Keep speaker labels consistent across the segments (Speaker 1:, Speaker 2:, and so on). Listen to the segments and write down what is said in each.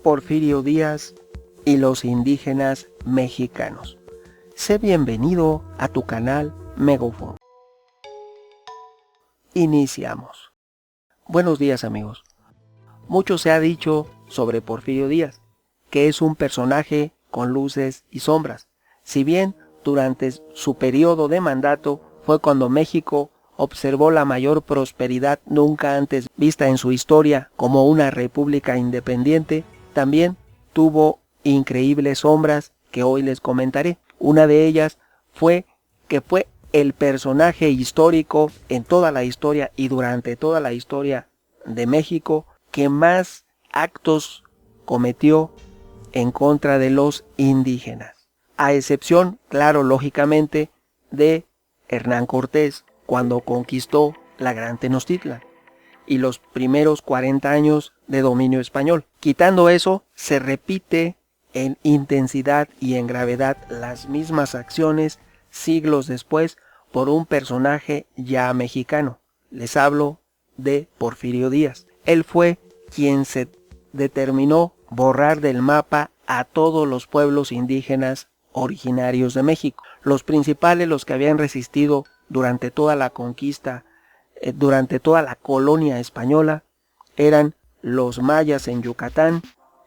Speaker 1: Porfirio Díaz y los indígenas mexicanos. Sé bienvenido a tu canal Megaphone. Iniciamos. Buenos días, amigos. Mucho se ha dicho sobre Porfirio Díaz, que es un personaje con luces y sombras. Si bien durante su periodo de mandato fue cuando México observó la mayor prosperidad nunca antes vista en su historia como una república independiente, también tuvo increíbles sombras que hoy les comentaré. Una de ellas fue que fue el personaje histórico en toda la historia y durante toda la historia de México que más actos cometió en contra de los indígenas. A excepción, claro, lógicamente, de Hernán Cortés, cuando conquistó la Gran Tenochtitlan, y los primeros 40 años de dominio español. Quitando eso, se repite en intensidad y en gravedad las mismas acciones siglos después por un personaje ya mexicano. Les hablo de Porfirio Díaz. Él fue quien se determinó borrar del mapa a todos los pueblos indígenas originarios de México. Los principales, los que habían resistido durante toda la conquista, durante toda la colonia española, eran los mayas en Yucatán,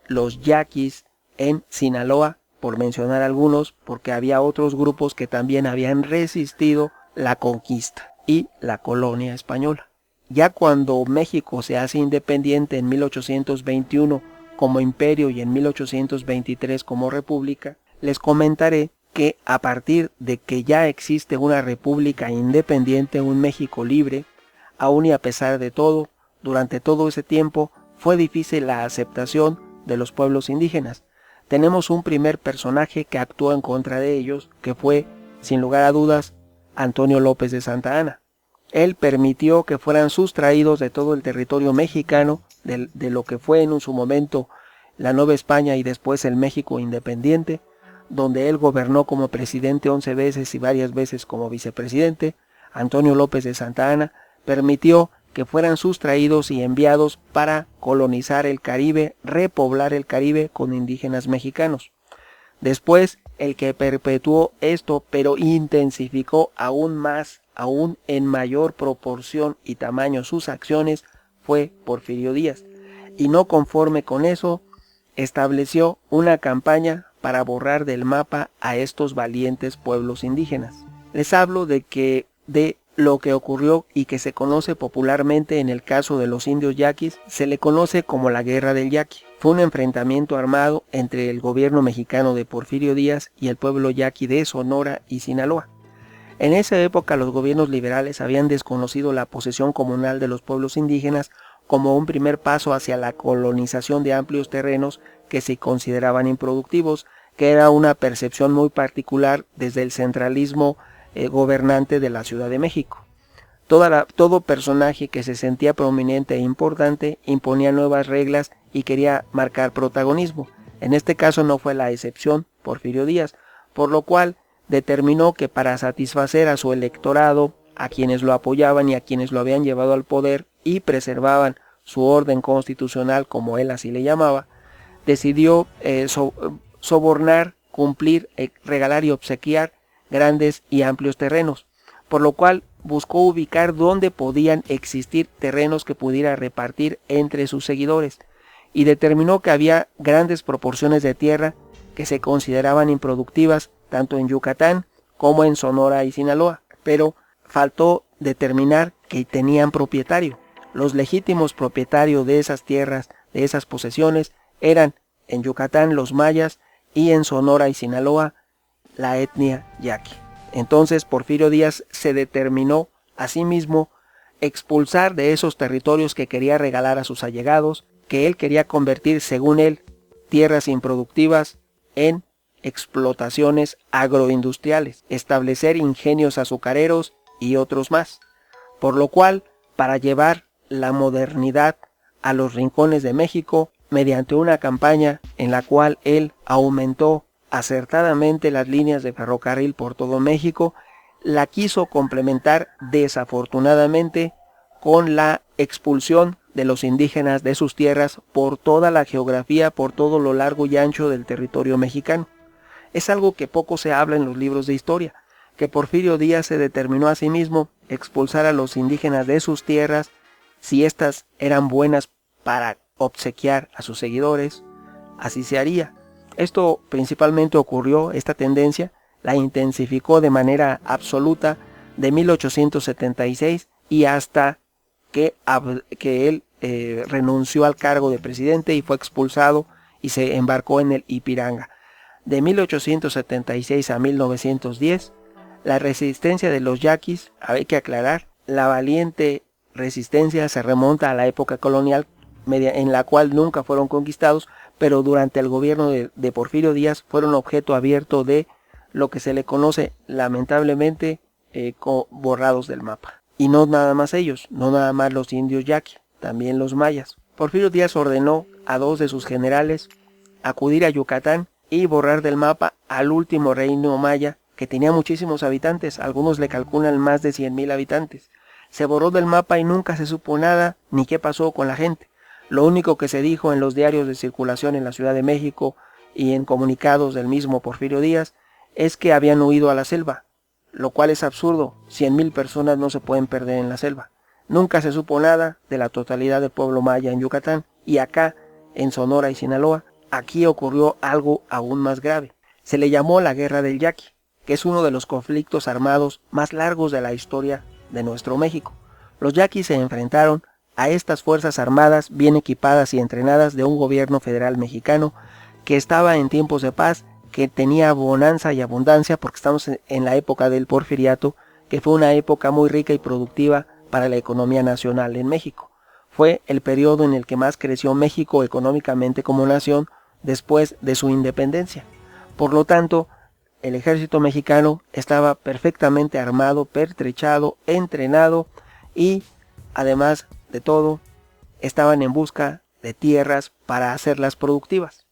Speaker 1: los yaquis en Sinaloa, por mencionar algunos, porque había otros grupos que también habían resistido la conquista y la colonia española. Ya cuando México se hace independiente en 1821 como imperio y en 1823 como república, les comentaré que a partir de que ya existe una república independiente, un México libre, aún y a pesar de todo, durante todo ese tiempo fue difícil la aceptación de los pueblos indígenas. Tenemos un primer personaje que actuó en contra de ellos, que fue, sin lugar a dudas, Antonio López de Santa Anna. Él permitió que fueran sustraídos de todo el territorio mexicano, de lo que fue en su momento la Nueva España y después el México independiente, donde él gobernó como presidente 11 veces y varias veces como vicepresidente. Antonio López de Santa Anna permitió que fueran sustraídos y enviados para colonizar el Caribe, repoblar el Caribe con indígenas mexicanos. Después, el que perpetuó esto, pero intensificó aún más, aún en mayor proporción y tamaño sus acciones, fue Porfirio Díaz. Y no conforme con eso, estableció una campaña para borrar del mapa a estos valientes pueblos indígenas. Les hablo de lo que ocurrió y que se conoce popularmente en el caso de los indios yaquis, se le conoce como la Guerra del Yaqui. Fue un enfrentamiento armado entre el gobierno mexicano de Porfirio Díaz y el pueblo yaqui de Sonora y Sinaloa. En esa época los gobiernos liberales habían desconocido la posesión comunal de los pueblos indígenas como un primer paso hacia la colonización de amplios terrenos que se consideraban improductivos, que era una percepción muy particular desde el centralismo gobernante de la Ciudad de México. Todo personaje que se sentía prominente e importante imponía nuevas reglas y quería marcar protagonismo. En este caso no fue la excepción Porfirio Díaz, por lo cual determinó que para satisfacer a su electorado, a quienes lo apoyaban y a quienes lo habían llevado al poder y preservaban su orden constitucional, como él así le llamaba, decidió sobornar, cumplir, regalar y obsequiar grandes y amplios terrenos, por lo cual buscó ubicar dónde podían existir terrenos que pudiera repartir entre sus seguidores, y determinó que había grandes proporciones de tierra que se consideraban improductivas tanto en Yucatán como en Sonora y Sinaloa, pero faltó determinar que tenían propietario. Los legítimos propietarios de esas tierras, de esas posesiones, eran en Yucatán los mayas y en Sonora y Sinaloa la etnia yaqui. Entonces Porfirio Díaz se determinó asimismo expulsar de esos territorios que quería regalar a sus allegados, que él quería convertir, según él, tierras improductivas en explotaciones agroindustriales, establecer ingenios azucareros y otros más, por lo cual, para llevar la modernidad a los rincones de México, mediante una campaña en la cual él aumentó acertadamente las líneas de ferrocarril por todo México, la quiso complementar desafortunadamente con la expulsión de los indígenas de sus tierras por toda la geografía, por todo lo largo y ancho del territorio mexicano. Es algo que poco se habla en los libros de historia, que Porfirio Díaz se determinó a sí mismo expulsar a los indígenas de sus tierras si éstas eran buenas para obsequiar a sus seguidores. Así se haría. Esto principalmente ocurrió, esta tendencia la intensificó de manera absoluta de 1876 y hasta que él renunció al cargo de presidente y fue expulsado y se embarcó en el Ipiranga. De 1876 a 1910, la resistencia de los yaquis, hay que aclarar, la valiente resistencia se remonta a la época colonial, en la cual nunca fueron conquistados, pero durante el gobierno de Porfirio Díaz fueron objeto abierto de lo que se le conoce lamentablemente borrados del mapa. Y no nada más ellos, no nada más los indios yaqui, también los mayas. Porfirio Díaz ordenó a 2 de sus generales acudir a Yucatán y borrar del mapa al último reino maya, que tenía muchísimos habitantes, algunos le calculan más de 100,000 habitantes. Se borró del mapa y nunca se supo nada ni qué pasó con la gente. Lo único que se dijo en los diarios de circulación en la Ciudad de México y en comunicados del mismo Porfirio Díaz es que habían huido a la selva, lo cual es absurdo. 100,000 personas no se pueden perder en la selva. Nunca se supo nada de la totalidad del pueblo maya en Yucatán, y acá, en Sonora y Sinaloa, aquí ocurrió algo aún más grave. Se le llamó la Guerra del Yaqui, que es uno de los conflictos armados más largos de la historia de nuestro México. Los yaquis se enfrentaron a estas fuerzas armadas bien equipadas y entrenadas de un gobierno federal mexicano que estaba en tiempos de paz, que tenía bonanza y abundancia, porque estamos en la época del Porfiriato, que fue una época muy rica y productiva para la economía nacional en México. Fue el periodo en el que más creció México económicamente como nación después de su independencia. Por lo tanto, el ejército mexicano estaba perfectamente armado, pertrechado, entrenado y, además de todo, estaban en busca de tierras para hacerlas productivas.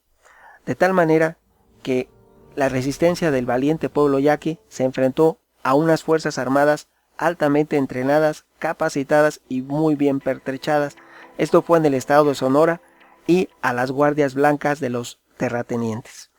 Speaker 1: De tal manera que la resistencia del valiente pueblo yaqui se enfrentó a unas fuerzas armadas altamente entrenadas, capacitadas y muy bien pertrechadas. Esto fue en el estado de Sonora, y a las guardias blancas de los terratenientes.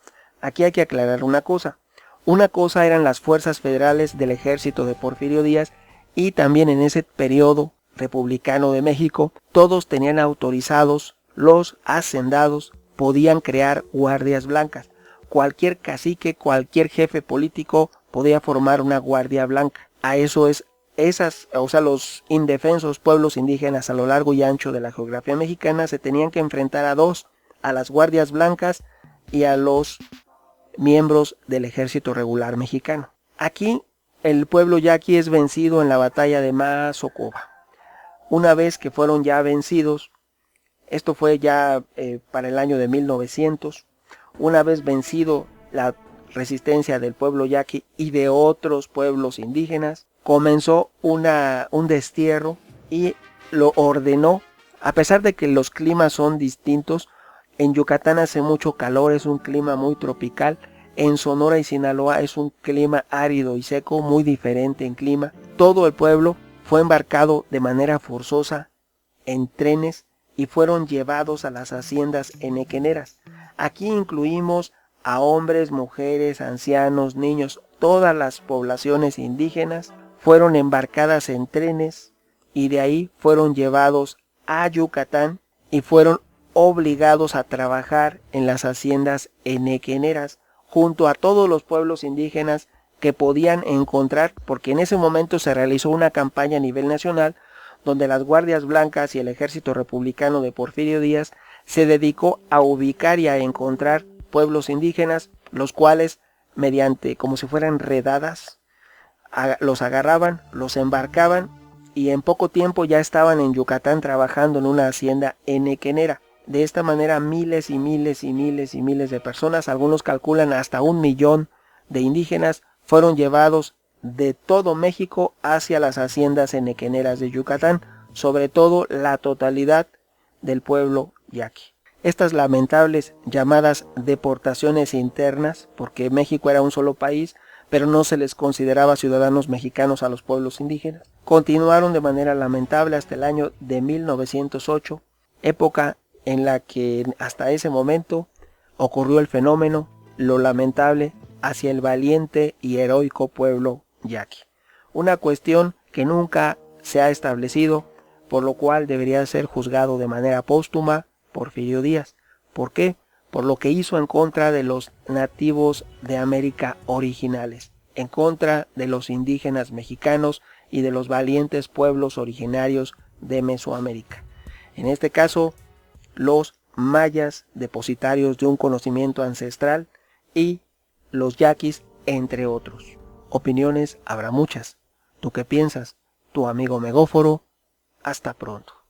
Speaker 1: Aquí hay que aclarar una cosa. Una cosa eran las fuerzas federales del ejército de Porfirio Díaz, y también en ese periodo republicano de México, todos tenían autorizados, los hacendados podían crear guardias blancas. Cualquier cacique, cualquier jefe político podía formar una guardia blanca. A eso es los indefensos pueblos indígenas a lo largo y ancho de la geografía mexicana se tenían que enfrentar a 2, a las guardias blancas y a los miembros del ejército regular mexicano. Aquí el pueblo yaqui es vencido en la batalla de Mazocoba. Una vez que fueron ya vencidos, esto fue ya para el año de 1900, una vez vencido la resistencia del pueblo yaqui y de otros pueblos indígenas, comenzó un destierro y lo ordenó. A pesar de que los climas son distintos, en Yucatán hace mucho calor, es un clima muy tropical. En Sonora y Sinaloa es un clima árido y seco, muy diferente en clima. Todo el pueblo fue embarcado de manera forzosa en trenes y fueron llevados a las haciendas henequeneras. Aquí incluimos a hombres, mujeres, ancianos, niños. Todas las poblaciones indígenas fueron embarcadas en trenes y de ahí fueron llevados a Yucatán y fueron obligados a trabajar en las haciendas henequeneras junto a todos los pueblos indígenas que podían encontrar, porque en ese momento se realizó una campaña a nivel nacional donde las guardias blancas y el ejército republicano de Porfirio Díaz se dedicó a ubicar y a encontrar pueblos indígenas, los cuales, mediante como si fueran redadas, los agarraban, los embarcaban y en poco tiempo ya estaban en Yucatán trabajando en una hacienda henequenera. De esta manera miles y miles y miles y miles de personas, algunos calculan hasta 1,000,000 de indígenas, fueron llevados de todo México hacia las haciendas henequeneras de Yucatán, sobre todo la totalidad del pueblo yaqui. Estas lamentables llamadas deportaciones internas, porque México era un solo país, pero no se les consideraba ciudadanos mexicanos a los pueblos indígenas. Continuaron de manera lamentable hasta el año de 1908, época en la que hasta ese momento ocurrió el fenómeno, lo lamentable, hacia el valiente y heroico pueblo yaqui. Una cuestión que nunca se ha establecido, por lo cual debería ser juzgado de manera póstuma Porfirio Díaz. ¿Por qué? Por lo que hizo en contra de los nativos de América originales, en contra de los indígenas mexicanos y de los valientes pueblos originarios de Mesoamérica. En este caso, los mayas, depositarios de un conocimiento ancestral, y los yaquis, entre otros. Opiniones habrá muchas. ¿Tú qué piensas? Tu amigo Megóforo. Hasta pronto.